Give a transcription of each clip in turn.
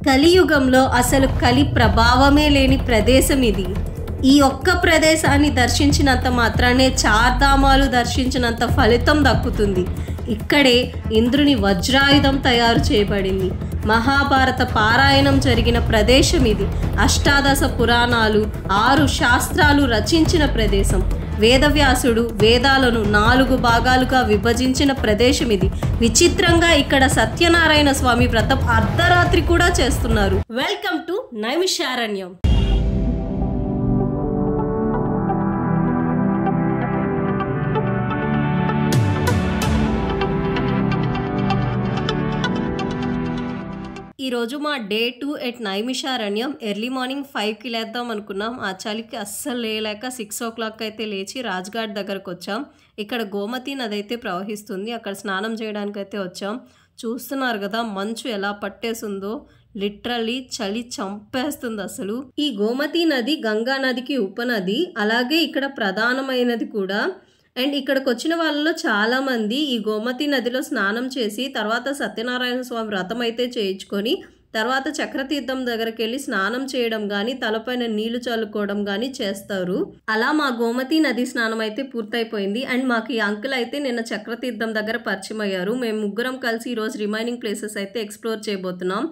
కలియుగంలో అసలు కలి ప్రభావమే లేని ప్రదేశం ఇది. ఈ ఒక్క ప్రదేశాన్ని దర్శించినంత మాత్రానే చార్ధామాలు దర్శించినంత ఫలితం దక్కుతుంది. ఇక్కడే ఇంద్రుని వజ్రాయుధం తయారు చేయబడింది. మహాభారత పారాయణం జరిగిన ప్రదేశం ఇది. అష్టాదశ పురాణాలు 6 శాస్త్రాలు రచించిన ప్రదేశం. వేదవ్యాసుడు వేదాలను 4 భాగాలుగా విభజించిన ప్రదేశం ఇది. విచిత్రంగా ఇక్కడ సత్యనారాయణ స్వామి వ్రతం అర్ధరాత్రి కూడా చేస్తున్నారు. Welcome to Naimisharanya. ఈరోజు మా day 2 at Naimisharanya. Early morning 5కి లేద్దాం అనుకున్నాం. ఆ చలికి అస్సలు లేలేక 6 o'clock అయితే లేచి రాజ్ఘాట్ దగ్గరకు వచ్చాం. ఇక్కడ గోమతి నది అయితే ప్రవహిస్తుంది. అక్కడ స్నానం చేయడానికి అయితే వచ్చాం. చూస్తున్నారు కదా మంచు ఎలా పట్టేసిందో. లిటరల్లీ చలి చంపేస్తుంది అసలు. ఈ గోమతి నది గంగా నదికి ఉపనది. అలాగే ఇక్కడ ప్రధానమైనది కూడా. అండ్ ఇక్కడికి వచ్చిన వాళ్ళలో చాలామంది ఈ గోమతి నదిలో స్నానం చేసి తర్వాత సత్యనారాయణ స్వామి వ్రతం అయితే చేయించుకొని తర్వాత చక్రతీర్థం దగ్గరికి వెళ్ళి స్నానం చేయడం కానీ తలపైన నీళ్లు చల్లుకోవడం కానీ చేస్తారు. అలా మా గోమతి నది స్నానం అయితే పూర్తయిపోయింది. అండ్ మాకు ఈ అంకుల్ అయితే నిన్న చక్రతీర్థం దగ్గర పరిచయం అయ్యారు. మేము ముగ్గురం కలిసి ఈరోజు రిమైనింగ్ ప్లేసెస్ అయితే ఎక్స్ప్లోర్ చేయబోతున్నాం.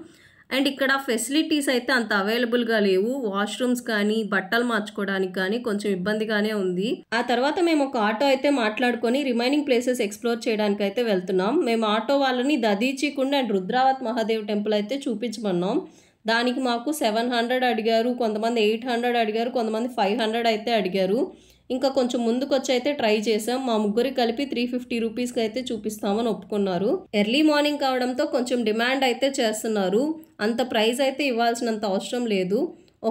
అండ్ ఇక్కడ ఫెసిలిటీస్ అయితే అంత అవైలబుల్గా లేవు. వాష్రూమ్స్ కానీ బట్టలు మార్చుకోవడానికి కానీ కొంచెం ఇబ్బందిగానే ఉంది. ఆ తర్వాత మేము ఒక ఆటో అయితే మాట్లాడుకొని రిమైనింగ్ ప్లేసెస్ ఎక్స్ప్లోర్ చేయడానికి అయితే వెళ్తున్నాం. మేము ఆటో వాళ్ళని దదీచికుండ్ అండ్ రుద్రావత్ మహాదేవ్ టెంపుల్ అయితే చూపించమన్నాం. దానికి మాకు 700 అడిగారు, కొంతమంది 800 అడిగారు, కొంతమంది 500 అయితే అడిగారు. ఇంకా కొంచెం ముందుకు వచ్చి అయితే ట్రై చేసాం. మా ముగ్గురికి కలిపి 350 రూపీస్కి అయితే చూపిస్తామని ఒప్పుకున్నారు. ఎర్లీ మార్నింగ్ కావడంతో కొంచెం డిమాండ్ అయితే చేస్తున్నారు. అంత ప్రైస్ అయితే ఇవ్వాల్సినంత అవసరం లేదు.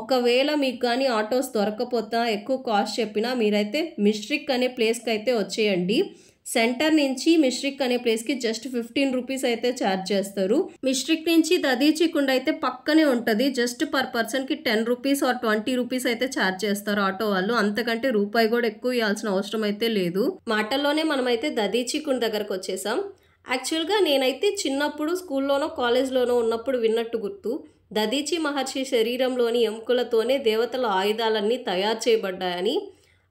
ఒకవేళ మీకు కానీ ఆటోస్ దొరకపోతే ఎక్కువ కాస్ట్ చెప్పినా మీరైతే మిస్ట్రిక్ అనే ప్లేస్కి అయితే వచ్చేయండి. సెంటర్ నుంచి మిస్ట్రిక్ అనే ప్లేస్కి జస్ట్ 15 రూపీస్ అయితే ఛార్జ్ చేస్తారు. మిస్ట్రిక్ నుంచి దదీచికుండ్ అయితే పక్కనే ఉంటుంది. జస్ట్ పర్ పర్సన్కి 10 రూపీస్ ఆర్ 20 రూపీస్ అయితే ఛార్జ్ చేస్తారు ఆటో వాళ్ళు. అంతకంటే రూపాయి కూడా ఎక్కువ ఇవ్వాల్సిన అవసరం అయితే లేదు. మాటల్లోనే మనమైతే దదీచికుండ్ దగ్గరకు వచ్చేసాం. యాక్చువల్గా నేనైతే చిన్నప్పుడు స్కూల్లోనో కాలేజ్లోనో ఉన్నప్పుడు విన్నట్టు గుర్తు. దదీచి మహర్షి శరీరంలోని ఎముకలతోనే దేవతల ఆయుధాలన్నీ తయారు చేయబడ్డాయని.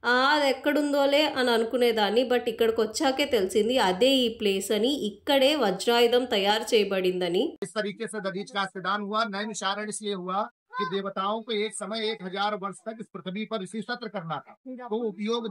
అది ఎక్కడుందోలే అని అనుకునేదాన్ని. బట్ ఇక్కడికి వచ్చాకే తెలిసింది అదే ఈ ప్లేస్ అని. ఇక్కడే వజ్రాయుధం తయారు చేయబడిందని. इस तरीके से दधीच का सिद्धांत हुआ। नैमिषारण्य इसलिए हुआ कि देवताओं को एक समय 1000 वर्ष तक इस पृथ्वी पर ऋषि सत्र करना था। वो उपयोग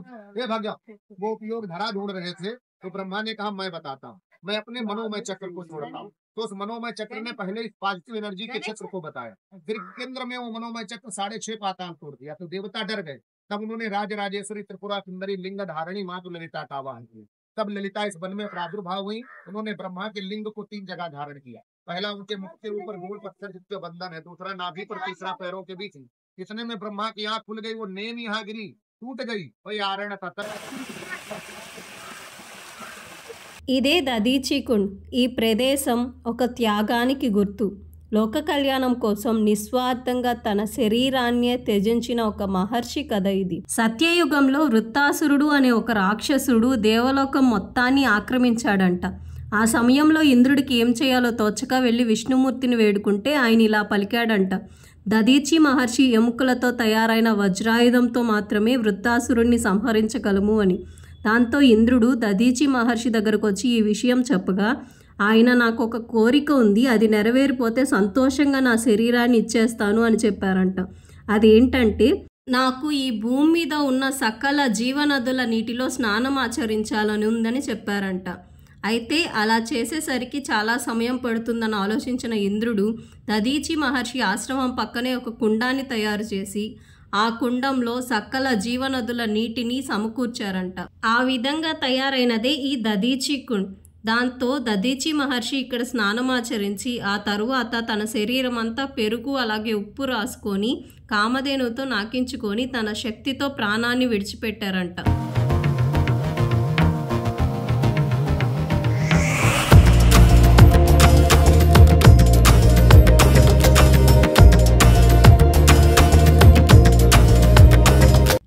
धरा ढूंढ रहे थे। तो ब्रह्मा ने कहा मैं बताता हूँ, मैं अपने मनोमय चक्र को छोड़ता हूँ। तो उस मनोमय चक्र ने पहले इस पॉजिटिव एनर्जी के चक्र को बताया, फिर केंद्र में वो मनोमय चक्र 6.5 पाताल तोड़ दिया। तो देवता डर गए। तब उन्होंने राजराजेश्वरी त्रिपुरा सुंदरी लिंग धारणी मातु ललिता का आवाहन किया। तब ललिता इस वन में प्रादुर्भाव हुई। उन्होंने ब्रह्मा के लिंग को 3 जगह धारण किया। पहला उनके मुख के ऊपर गोल पत्थर जिस पे बंधन है, दूसरा नाभि पर, तीसरा पैरों के बीच। इतने में ब्रह्मा की आंख खुल गई, वो नेम यहाँ गिरी, टूट गई। वही आरण तथा ఇదే దదీచికుండ్. ఈ ప్రదేశం ఒక త్యాగానికి గుర్తు. లోక కళ్యాణం కోసం నిస్వార్థంగా తన శరీరాన్నే త్యజించిన ఒక మహర్షి కథ ఇది. సత్యయుగంలో వృత్తాసురుడు అనే ఒక రాక్షసుడు దేవలోకం మొత్తాన్ని ఆక్రమించాడంట. ఆ సమయంలో ఇంద్రుడికి ఏం చేయాలో తోచక వెళ్ళి విష్ణుమూర్తిని వేడుకుంటే ఆయన ఇలా పలికాడంట: దదీచి మహర్షి ఎముకలతో తయారైన వజ్రాయుధంతో మాత్రమే వృత్తాసురుడిని సంహరించగలము అని. దాంతో ఇంద్రుడు దదీచి మహర్షి దగ్గరకు వచ్చి ఈ విషయం చెప్పగా ఆయన నాకు ఒక కోరిక ఉంది, అది నెరవేరిపోతే సంతోషంగా నా శరీరాన్ని ఇచ్చేస్తాను అని చెప్పారంట. అదేంటంటే నాకు ఈ భూమి మీద ఉన్న సకల జీవనదుల నీటిలో స్నానం ఆచరించాలని ఉందని చెప్పారంట. అయితే అలా చేసేసరికి చాలా సమయం పడుతుందని ఆలోచించిన ఇంద్రుడు దదీచి మహర్షి ఆశ్రమం పక్కనే ఒక కుండాన్ని తయారు చేసి ఆ కుండంలో సకల జీవనదుల నీటిని సమకూర్చారంట. ఆ విధంగా తయారైనదే ఈ దదీచికుండ్. దాంతో దదీచి మహర్షి ఇక్కడ స్నానమాచరించి ఆ తరువాత తన శరీరం అంతా పెరుగు అలాగే ఉప్పు రాసుకొని కామధేనుతో నాకించుకొని తన శక్తితో ప్రాణాన్ని విడిచిపెట్టారంట.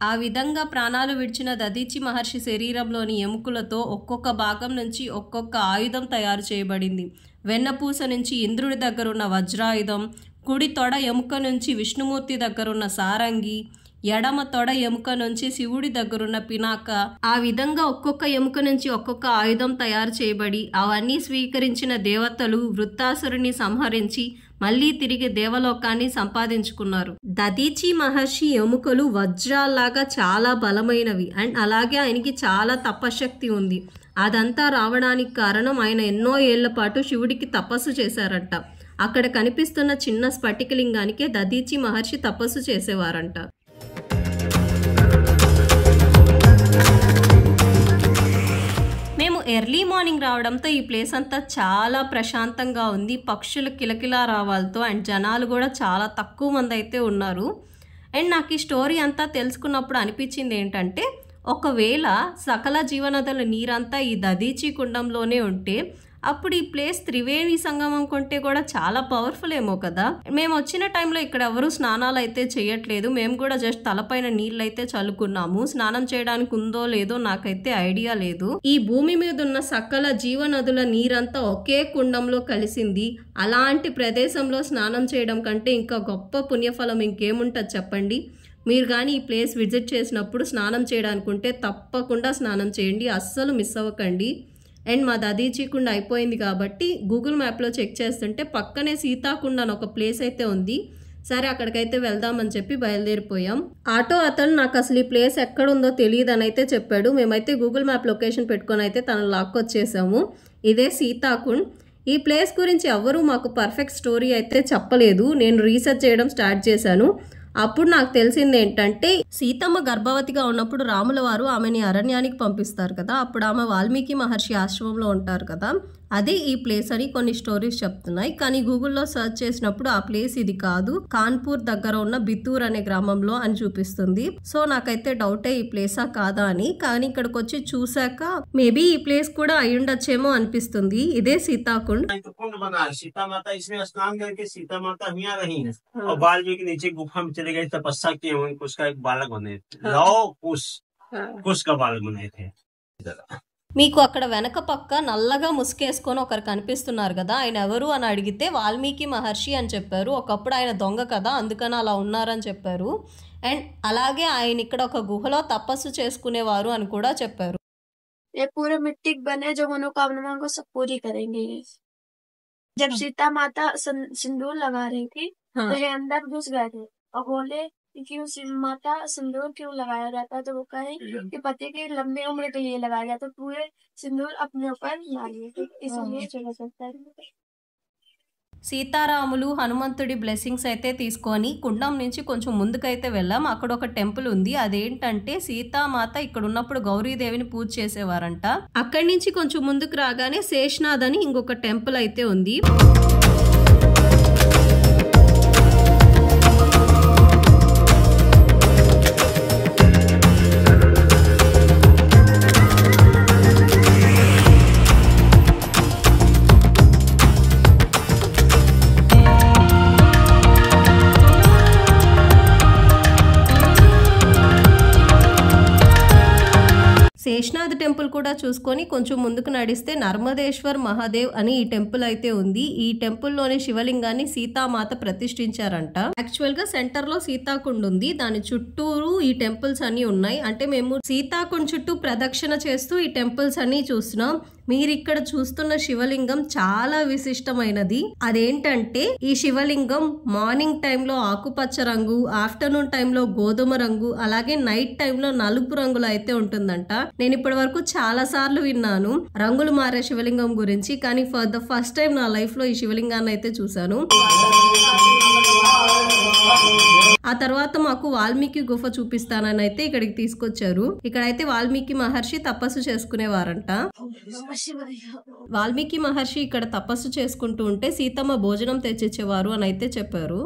ఆ విధంగా ప్రాణాలు విడిచిన దదీచి మహర్షి శరీరంలోని ఎముకలతో ఒక్కొక్క భాగం నుంచి ఒక్కొక్క ఆయుధం తయారు చేయబడింది. వెన్నపూస నుంచి ఇంద్రుడి దగ్గర ఉన్న వజ్రాయుధం, కుడి తొడ ఎముక నుంచి విష్ణుమూర్తి దగ్గరున్న సారంగి, ఎడమ తొడ ఎముక నుంచి శివుడి దగ్గరున్న పినాక, ఆ విధంగా ఒక్కొక్క ఎముక నుంచి ఒక్కొక్క ఆయుధం తయారు చేయబడి అవన్నీ స్వీకరించిన దేవతలు వృత్తాసురుని సంహరించి మళ్ళీ తిరిగి దేవలోకాన్ని సంపాదించుకున్నారు. దదీచి మహర్షి ఎముకలు వజ్రాల్లాగా చాలా బలమైనవి అండ్ అలాగే ఆయనకి చాలా తపశక్తి ఉంది. అదంతా రావడానికి కారణం ఆయన ఎన్నో ఏళ్ల పాటు శివుడికి తపస్సు చేశారంట. అక్కడ కనిపిస్తున్న చిన్న స్ఫటికలింగానికే దదీచి మహర్షి తపస్సు చేసేవారంట. మేము ఎర్లీ మార్నింగ్ రావడంతో ఈ ప్లేస్ అంతా చాలా ప్రశాంతంగా ఉంది. పక్షులు కిలకిలా రావాలతో అండ్ జనాలు కూడా చాలా తక్కువ మంది అయితే ఉన్నారు. అండ్ నాకు ఈ స్టోరీ అంతా తెలుసుకున్నప్పుడు అనిపించింది ఏంటంటే, ఒకవేళ సకల జీవనదుల నీరంతా ఈ దదీచి కుండంలోనే ఉంటే అప్పుడు ఈ ప్లేస్ త్రివేణి సంగమం కొంటే కూడా చాలా పవర్ఫుల్ ఏమో కదా. మేము వచ్చిన టైంలో ఇక్కడ ఎవరు స్నానాలు అయితే చేయట్లేదు. మేము కూడా జస్ట్ తలపైన నీళ్ళు అయితే చల్లుకున్నాము. స్నానం చేయడానికి ఉందో లేదో నాకైతే ఐడియా లేదు. ఈ భూమి మీద ఉన్న సకల జీవనదుల నీరంతా ఒకే కుండంలో కలిసింది. అలాంటి ప్రదేశంలో స్నానం చేయడం కంటే ఇంకా గొప్ప పుణ్యఫలం ఇంకేముంటుంది చెప్పండి. మీరు కానీ ఈ ప్లేస్ విజిట్ చేసినప్పుడు స్నానం చేయడానికి ఉంటే తప్పకుండా స్నానం చేయండి, అస్సలు మిస్ అవ్వకండి. అండ్ మా దదీచి కుండ అయిపోయింది కాబట్టి గూగుల్ మ్యాప్లో చెక్ చేస్తుంటే పక్కనే సీతాకుండ అని ఒక ప్లేస్ అయితే ఉంది. సరే అక్కడికైతే వెళ్దామని చెప్పి బయలుదేరిపోయాం. ఆటో అతను నాకు అసలు ఈ ప్లేస్ ఎక్కడుందో తెలియదు అని అయితే చెప్పాడు. మేమైతే గూగుల్ మ్యాప్ లొకేషన్ పెట్టుకొని అయితే తను లాక్కొచ్చేసాము. ఇదే సీతాకుండ్. ఈ ప్లేస్ గురించి ఎవరు మాకు పర్ఫెక్ట్ స్టోరీ అయితే చెప్పలేదు. నేను రీసెర్చ్ చేయడం స్టార్ట్ చేశాను. అప్పుడు నాకు తెలిసింది ఏంటంటే, సీతమ్మ గర్భవతిగా ఉన్నప్పుడు రాముల వారు ఆమెని అరణ్యానికి పంపిస్తారు కదా. అప్పుడు ఆమె వాల్మీకి మహర్షి ఆశ్రమంలో ఉంటారు కదా. అదే ఈ ప్లేస్ అని కొన్ని స్టోరీస్ చెప్తున్నాయి. కానీ గూగుల్లో సెర్చ్ చేసినప్పుడు ఆ ప్లేస్ ఇది కాదు, కాన్పూర్ దగ్గర ఉన్న బిత్తూర్ అనే గ్రామంలో అని చూపిస్తుంది. సో నాకైతే డౌటే ఈ ప్లేసా కాదా అని. కానీ ఇక్కడికి వచ్చి చూసాక మేబీ ఈ ప్లేస్ కూడా అయ్యుండొచ్చేమో అనిపిస్తుంది. ఇదే సీతాకుండ్. कुंड बना है, सीता माता इसमें स्नान करके सीता माता यहाँ रही है और वाल्मीकि नीचे गुफा में चले गए, तपस्या किए हुए उसका एक बालक बने लव कुश का बालक बने थे. మీకు అక్కడ వెనక పక్క నల్లగా ముసుకేసుకొని ఒకరు కనిపిస్తున్నారు కదా, ఆయన ఎవరు అని అడిగితే వాల్మీకి మహర్షి అని చెప్పారు. ఒకప్పుడు ఆయన దొంగ కదా, అందుకని అలా ఉన్నారని చెప్పారు. అండ్ అలాగే ఆయన ఇక్కడ ఒక గుహలో తపస్సు చేసుకునేవారు అని కూడా చెప్పారు. ये पूरे मिट्टी के बने जो मनोकामना को सब पूरी करेंगे. जब सीता माता सिंदूर लगा रही थी तो ये अंदर घुस गए थे और बोले क्यों माता सिंदूर क्यों लगाया जाता है, तो वो कहे कि पति की लंबी उम्र के लिए लगाया जाता, तो पूरे सिंदूर अपने ऊपर ला लिए थे, इसलिए चला सकता है. సీతారాములు హనుమంతుడి బ్లెస్సింగ్స్ అయితే తీసుకొని కుండం నుంచి కొంచెం ముందుకైతే వెళ్ళాం. అక్కడ ఒక టెంపుల్ ఉంది. అదేంటంటే సీతామాత ఇక్కడ ఉన్నప్పుడు గౌరీదేవిని పూజ చేసేవారంట. అక్కడి నుంచి కొంచెం ముందుకు రాగానే శేషనాథ్ అని ఇంకొక టెంపుల్ అయితే ఉంది. శేషనాథ్ టెంపుల్ కూడా చూసుకొని కొంచెం ముందుకు నడిస్తే నర్మదేశ్వర్ మహాదేవ్ అని ఈ టెంపుల్ అయితే ఉంది. ఈ టెంపుల్లోని శివలింగాన్ని సీతామాత ప్రతిష్ఠించారంట. యాక్చువల్ గా సెంటర్ లో సీతాకుండ్ ఉంది, దాని చుట్టూరు ఈ టెంపుల్స్ అన్ని ఉన్నాయి. అంటే మేము సీతాకుండ్ చుట్టూ ప్రదక్షిణ చేస్తూ ఈ టెంపుల్స్ అన్ని చూస్తున్నాం. మీరు ఇక్కడ చూస్తున్న శివలింగం చాలా విశిష్టమైనది. అదేంటంటే ఈ శివలింగం మార్నింగ్ టైంలో ఆకుపచ్చ రంగు, ఆఫ్టర్నూన్ టైంలో గోధుమ రంగు, అలాగే నైట్ టైంలో నలుపు రంగులో అయితే ఉంటుందంట. నేను ఇప్పటి వరకు చాలా సార్లు విన్నాను రంగులు మారే శివలింగం గురించి, కానీ ఫర్ ద ఫస్ట్ టైం నా లైఫ్ లో ఈ శివలింగాన్ని అయితే చూసాను. ఆ తర్వాత మాకు వాల్మీకి గుహ చూపిస్తానని అయితే ఇక్కడికి తీసుకొచ్చారు. ఇక్కడైతే వాల్మీకి మహర్షి తపస్సు చేసుకునేవారంట. వాల్మీకి మహర్షి ఇక్కడ తపస్సు చేసుకుంటూ ఉంటే సీతమ్మ భోజనం తెచ్చిచ్చేవారు అని అయితే చెప్పారు.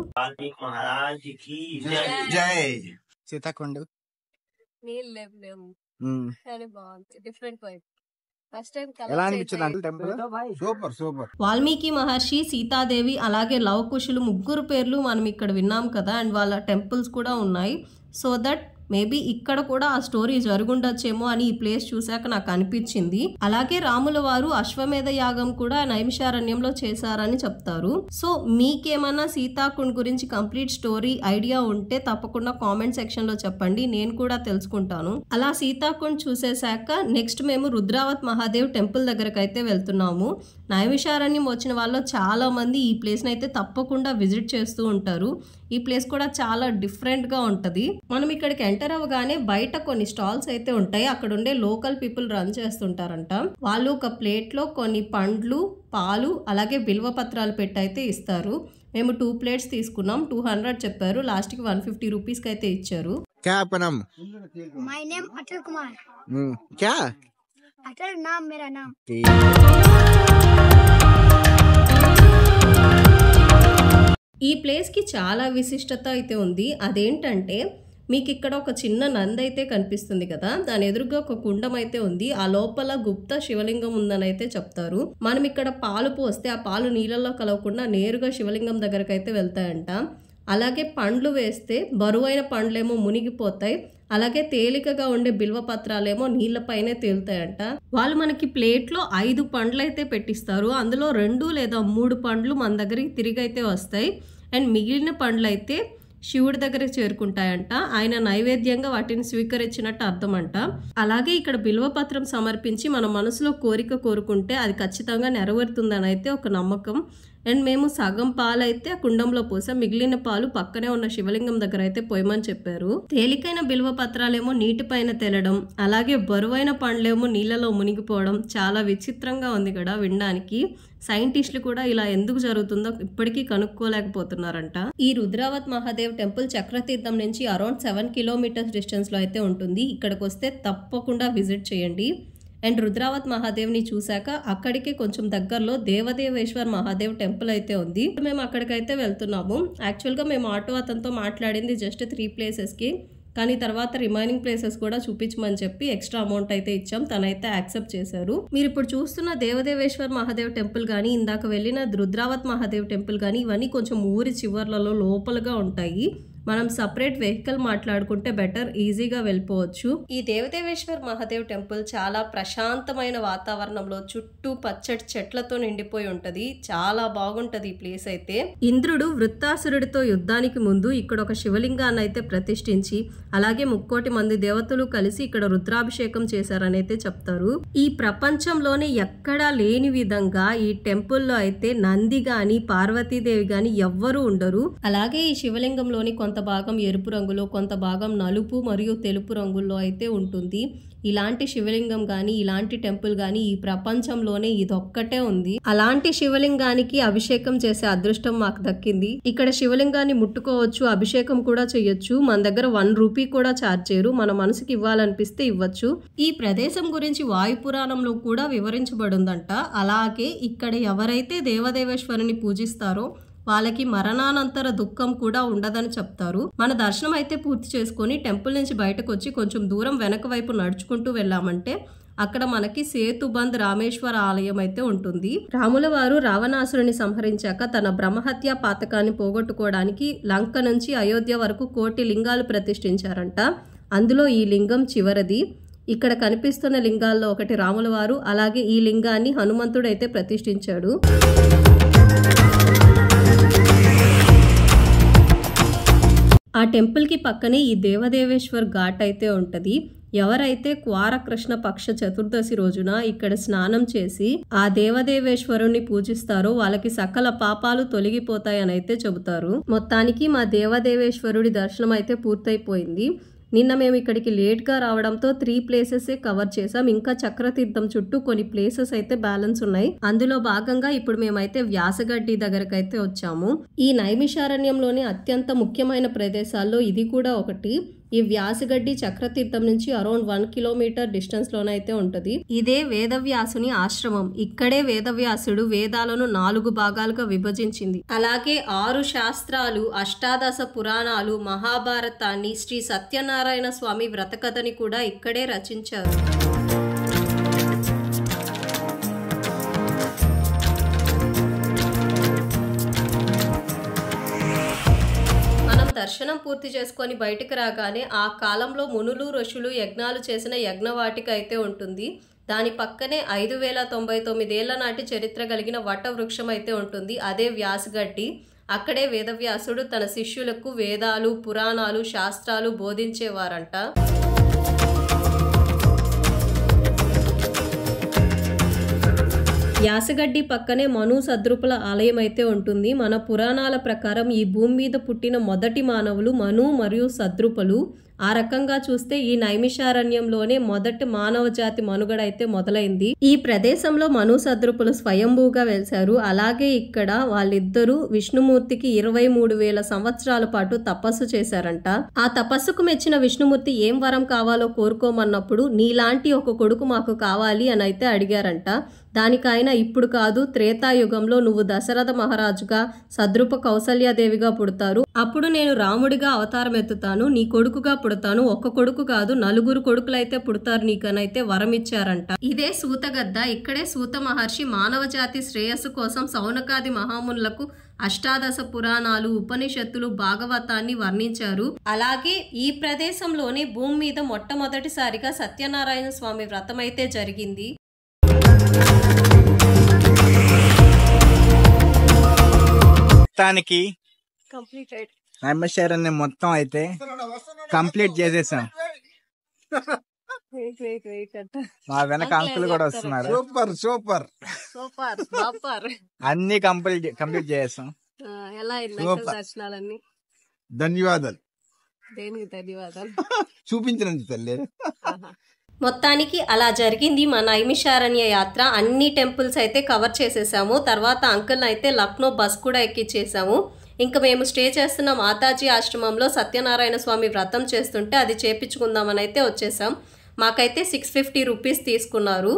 సీతాకుండ్ వాల్మీకి మహర్షి, సీతాదేవి, అలాగే లవకుశులు ముగ్గురు పేర్లు మనం ఇక్కడ విన్నాం కదా. అండ్ వాళ్ళ టెంపుల్స్ కూడా ఉన్నాయి. సో దట్ మేబీ ఇక్కడ కూడా ఆ స్టోరీ జరుగుండొచ్చేమో అని ఈ ప్లేస్ చూశాక నాకు అనిపించింది. అలాగే రాముల వారు అశ్వమేధ యాగం కూడా నైమిషారణ్యంలో చేశారని చెప్తారు. సో మీకేమన్నా సీతాకుండ్ గురించి కంప్లీట్ స్టోరీ ఐడియా ఉంటే తప్పకుండా కామెంట్ సెక్షన్ లో చెప్పండి, నేను కూడా తెలుసుకుంటాను. అలా సీతాకుండ్ చూసేశాక నెక్స్ట్ మేము రుద్రావత్ మహాదేవ్ టెంపుల్ దగ్గరకు అయితే వెళ్తున్నాము. నైమిషారణ్యం వచ్చిన వాళ్ళు చాలా మంది ఈ ప్లేస్ని అయితే తప్పకుండా విజిట్ చేస్తూ ఉంటారు. ఈ ప్లేస్ కూడా చాలా డిఫరెంట్గా ఉంటుంది. మనం ఇక్కడికి ఎంటర్ అవ్వగానే బయట కొన్ని స్టాల్స్ అయితే ఉంటాయి. అక్కడ ఉండే లోకల్ పీపుల్ రన్ చేస్తుంటారంట. వాళ్ళు ఒక ప్లేట్లో కొన్ని పండ్లు, పాలు, అలాగే బిల్వ పత్రాలు పెట్టి అయితే ఇస్తారు. మేము 2 ప్లేట్స్ తీసుకున్నాం. 200 చెప్పారు, లాస్ట్కి 150 రూపీస్కి అయితే ఇచ్చారు. क्या आपका नाम? माय नेम अटल कुमार। क्या? अटल नाम मेरा नाम। ఈ ప్లేస్కి చాలా విశిష్టత అయితే ఉంది. అదేంటంటే మీకు ఇక్కడ ఒక చిన్న నంది అయితే కనిపిస్తుంది కదా, దాని ఎదురుగా ఒక కుండం అయితే ఉంది. ఆ లోపల గుప్త శివలింగం ఉందని అయితే చెప్తారు. మనం ఇక్కడ పాలు పోస్తే ఆ పాలు నీళ్ళల్లో కలవకుండా నేరుగా శివలింగం దగ్గరకు అయితే వెళ్తాయంట. అలాగే పండ్లు వేస్తే బరువైన పండ్లేమో మునిగిపోతాయి, అలాగే తేలికగా ఉండే బిల్వ పత్రాలేమో నీళ్లపైనే తేలుతాయంట. వాళ్ళు మనకి ప్లేట్లో 5 పండ్లు అయితే పెట్టిస్తారు. అందులో 2 లేదా 3 పండ్లు మన దగ్గరికి తిరిగి అయితే వస్తాయి. అండ్ మిగిలిన పండ్లు అయితే శివుడి దగ్గరికి చేరుకుంటాయంట. ఆయన నైవేద్యంగా వాటిని స్వీకరించినట్టు అర్థం అంట. అలాగే ఇక్కడ బిల్వపత్రం సమర్పించి మన మనసులో కోరిక కోరుకుంటే అది ఖచ్చితంగా నెరవేరుతుందని అయితే ఒక నమ్మకం. అండ్ మేము సగం పాలు అయితే ఆ కుండంలో పోసాం, మిగిలిన పాలు పక్కనే ఉన్న శివలింగం దగ్గర అయితే పోయమని చెప్పారు. తేలికైన బిల్వ పత్రాలేమో నీటిపైన తేలడం, అలాగే బరువైన పండ్లేమో నీళ్ళలో మునిగిపోవడం చాలా విచిత్రంగా ఉంది కదా వినడానికి. సైంటిస్టులు కూడా ఇలా ఎందుకు జరుగుతుందో ఇప్పటికీ కనుక్కోలేకపోతున్నారంట. ఈ రుద్రావత్ మహాదేవ్ టెంపుల్ చక్రతీర్థం నుంచి అరౌండ్ 7 కిలోమీటర్స్ డిస్టెన్స్ లో అయితే ఉంటుంది. ఇక్కడికి వస్తే తప్పకుండా విజిట్ చేయండి. అండ్ రుద్రావత్ మహాదేవ్ని చూశాక అక్కడికి కొంచెం దగ్గరలో దేవదేవేశ్వర్ మహాదేవ్ టెంపుల్ అయితే ఉంది. మేము అక్కడికైతే వెళ్తున్నాము. యాక్చువల్గా మేము ఆటో అతనితో మాట్లాడింది జస్ట్ 3 ప్లేసెస్కి, కానీ తర్వాత రిమైనింగ్ ప్లేసెస్ కూడా చూపించమని చెప్పి ఎక్స్ట్రా అమౌంట్ అయితే ఇచ్చాం. తనైతే యాక్సెప్ట్ చేశారు. మీరు ఇప్పుడు చూస్తున్న దేవదేవేశ్వర్ మహాదేవ్ టెంపుల్ కానీ, ఇందాక వెళ్ళిన రుద్రావత్ మహాదేవ్ టెంపుల్ కానీ, ఇవన్నీ కొంచెం ఊరి చివర్లలో లోపలగా ఉంటాయి. మనం సపరేట్ వెహికల్ మాట్లాడుకుంటే బెటర్, ఈజీగా వెళ్ళిపోవచ్చు. ఈ దేవదేవేశ్వర్ మహాదేవ్ టెంపుల్ చాలా ప్రశాంతమైన వాతావరణంలో చుట్టూ పచ్చటి చెట్లతో నిండిపోయి ఉంటది. చాలా బాగుంటది ఈ ప్లేస్ అయితే. ఇంద్రుడు వృత్తాసురుడితో యుద్ధానికి ముందు ఇక్కడ ఒక శివలింగాన్ని అయితే ప్రతిష్ఠించి, అలాగే 3 మంది దేవతలు కలిసి ఇక్కడ రుద్రాభిషేకం చేశారని అయితే చెప్తారు. ఈ ప్రపంచంలోనే ఎక్కడా లేని విధంగా ఈ టెంపుల్లో అయితే నంది గాని, పార్వతీదేవి గాని ఎవ్వరూ ఉండరు. అలాగే ఈ శివలింగంలోని కొంత భాగం ఎరుపు రంగులో, కొంత భాగం నలుపు మరియు తెలుపు రంగుల్లో అయితే ఉంటుంది. ఇలాంటి శివలింగం గాని, ఇలాంటి టెంపుల్ గాని ఈ ప్రపంచంలోనే ఇదొక్కటే ఉంది. అలాంటి శివలింగానికి అభిషేకం చేసే అదృష్టం మాకు దక్కింది. ఇక్కడ శివలింగాన్ని ముట్టుకోవచ్చు, అభిషేకం కూడా చేయొచ్చు. మన దగ్గర 1 రూపీ కూడా ఛార్జ్ చేయరు. మన మనసుకి ఇవ్వాలనిపిస్తే ఇవ్వచ్చు. ఈ ప్రదేశం గురించి వాయు పురాణంలో కూడా వివరించబడిందంట. అలాగే ఇక్కడ ఎవరైతే దేవదేవేశ్వరుని పూజిస్తారో వాళ్ళకి మరణానంతర దుఃఖం కూడా ఉండదని చెప్తారు. మన దర్శనం అయితే పూర్తి చేసుకొని టెంపుల్ నుంచి బయటకు వచ్చి కొంచెం దూరం వెనక వైపు నడుచుకుంటూ వెళ్ళామంటే అక్కడ మనకి సేతుబంద్ రామేశ్వర ఆలయం అయితే ఉంటుంది. రాముల వారు రావణాసురుని సంహరించాక తన బ్రహ్మహత్య పాతకాన్ని పోగొట్టుకోవడానికి లంక నుంచి అయోధ్య వరకు 1,000 లింగాలు ప్రతిష్ఠించారంట. అందులో ఈ లింగం చివరిది. ఇక్కడ కనిపిస్తున్న లింగాల్లో ఒకటి రాముల వారు, అలాగే ఈ లింగాన్ని హనుమంతుడు అయితే ప్రతిష్ఠించాడు. ఆ టెంపుల్కి పక్కనే ఈ దేవదేవేశ్వర్ ఘాట్ అయితే ఉంటుంది. ఎవరైతే క్వారకృష్ణ పక్ష చతుర్దశి రోజున ఇక్కడ స్నానం చేసి ఆ దేవదేవేశ్వరుణ్ణి పూజిస్తారో వాళ్ళకి సకల పాపాలు తొలగిపోతాయని అయితే చెబుతారు. మొత్తానికి మా దేవదేవేశ్వరుడి దర్శనం అయితే పూర్తయిపోయింది. నిన్న మేము ఇక్కడికి లేట్గా రావడంతో 3 ప్లేసెసే కవర్ చేసాం. ఇంకా చక్రతీర్థం చుట్టూ కొన్ని ప్లేసెస్ అయితే బ్యాలెన్స్ ఉన్నాయి. అందులో భాగంగా ఇప్పుడు మేమైతే వ్యాసగడ్డి దగ్గరకు అయితే వచ్చాము. ఈ నైమిషారణ్యంలోని అత్యంత ముఖ్యమైన ప్రదేశాల్లో ఇది కూడా ఒకటి. ఈ వ్యాసగడ్డి చక్రతీర్థం నుంచి అరౌండ్ 1 కిలోమీటర్ డిస్టెన్స్ లోనైతే ఉంటది. ఇదే వేదవ్యాసుని ఆశ్రమం. ఇక్కడే వేదవ్యాసుడు వేదాలను 4 భాగాలుగా విభజించింది. అలాగే 6 శాస్త్రాలు, అష్టాదశ పురాణాలు, మహాభారతాన్ని, శ్రీ సత్యనారాయణ స్వామి వ్రతకథని కూడా ఇక్కడే రచించారు. మనం దర్శనం పూర్తి చేసుకొని బయటికి రాగానే ఆ కాలంలో మునులు ఋషులు యజ్ఞాలు చేసిన యజ్ఞవాటిక అయితే ఉంటుంది. దాని పక్కనే 5099 ఏళ్ల నాటి చరిత్ర కలిగిన వట వృక్షం అయితే ఉంటుంది. అదే వ్యాసగడ్డి. అక్కడే వేదవ్యాసుడు తన శిష్యులకు వేదాలు, పురాణాలు, శాస్త్రాలు బోధించేవారంట. యాసగడ్డి పక్కనే మను సద్రూపుల ఆలయం అయితే ఉంటుంది. మన పురాణాల ప్రకారం ఈ భూమి మీద పుట్టిన మొదటి మానవులు మను మరియు సద్రూపులు. ఆ రకంగా చూస్తే ఈ నైమిషారణ్యంలోనే మొదటి మానవ జాతి మనుగడ అయితే మొదలైంది. ఈ ప్రదేశంలో మను సద్రూపులు స్వయంభూగా వెలిశారు. అలాగే ఇక్కడ వాళ్ళిద్దరూ విష్ణుమూర్తికి 23,000 సంవత్సరాల పాటు తపస్సు చేశారంట. ఆ తపస్సుకు మెచ్చిన విష్ణుమూర్తి ఏం వరం కావాలో కోరుకోమన్నప్పుడు నీలాంటి ఒక కొడుకు మాకు కావాలి అని అయితే అడిగారంట. దానికైనా ఇప్పుడు కాదు, త్రేతాయుగంలో నువ్వు దశరథ మహారాజుగా, సద్రూప కౌసల్యాదేవిగా పుడతారు. అప్పుడు నేను రాముడిగా అవతారం ఎత్తుతాను, నీ కొడుకుగా పుడతాను. ఒక్క కొడుకు కాదు 4 కొడుకులైతే పుడతారు నీకనైతే వరం ఇచ్చారంట. ఇదే సూతగద్ద. ఇక్కడే సూత మహర్షి మానవ జాతి శ్రేయస్సు కోసం సౌనకాది మహామునులకు అష్టాదశ పురాణాలు, ఉపనిషత్తులు, భాగవతాన్ని వర్ణించారు. అలాగే ఈ ప్రదేశంలోనే భూమి మీద మొట్టమొదటిసారిగా సత్యనారాయణ స్వామి వ్రతం అయితే జరిగింది. మొత్తానికి నైమిషారణ్యం మొత్తం అయితే కంప్లీట్ చేసేసాం. మా వెనక అంకుల్ కూడా వస్తున్నారు. Super super super super. అన్ని కంప్లీట్ చేసేసాం. ఎలా అయింది దర్శనాలన్నీ? ధన్యవాదాలు. దేనికి ధన్యవాదాలు? చూపించినందుకు తల్లి. మొత్తానికి అలా జరిగింది మా నైమిషారణ్య యాత్ర. అన్ని టెంపుల్స్ అయితే కవర్ చేసేసాము. తర్వాత అంకుల్ని అయితే లక్నో బస్ కూడా ఎక్కించేసాము. ఇంకా మేము స్టే చేస్తున్న మాతాజీ ఆశ్రమంలో సత్యనారాయణ స్వామి వ్రతం చేస్తుంటే అది చేపించుకుందామని అయితే వచ్చేసాం. మాకైతే 650 రూపీస్ తీసుకున్నారు.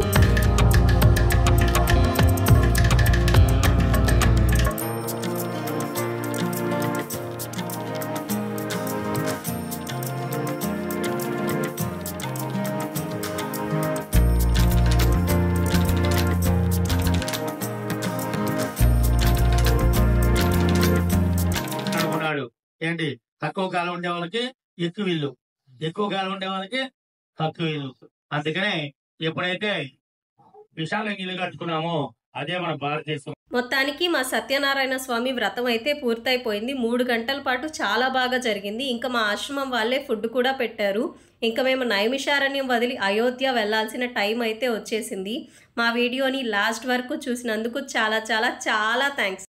ఏంటి తక్కువ కాలం ఉండే వాళ్ళకి ఎక్కువ ఇల్లు, ఎక్కువ కాలం ఉండే వాళ్ళకి తక్కువ ఇల్లు. అందుకనే ఎప్పుడైతే విశాలంగా ఇల్లు కట్టుకున్నామో అదే మన భారతదేశం. మొత్తానికి మా సత్యనారాయణ స్వామి వ్రతం అయితే పూర్తయిపోయింది. 3 గంటల పాటు చాలా బాగా జరిగింది. ఇంకా మా ఆశ్రమం వాళ్ళే ఫుడ్ కూడా పెట్టారు. ఇంకా మేము నైమిషారణ్యం వదిలి అయోధ్య వెళ్లాల్సిన టైం అయితే వచ్చేసింది. మా వీడియోని లాస్ట్ వరకు చూసినందుకు చాలా చాలా చాలా థ్యాంక్స్.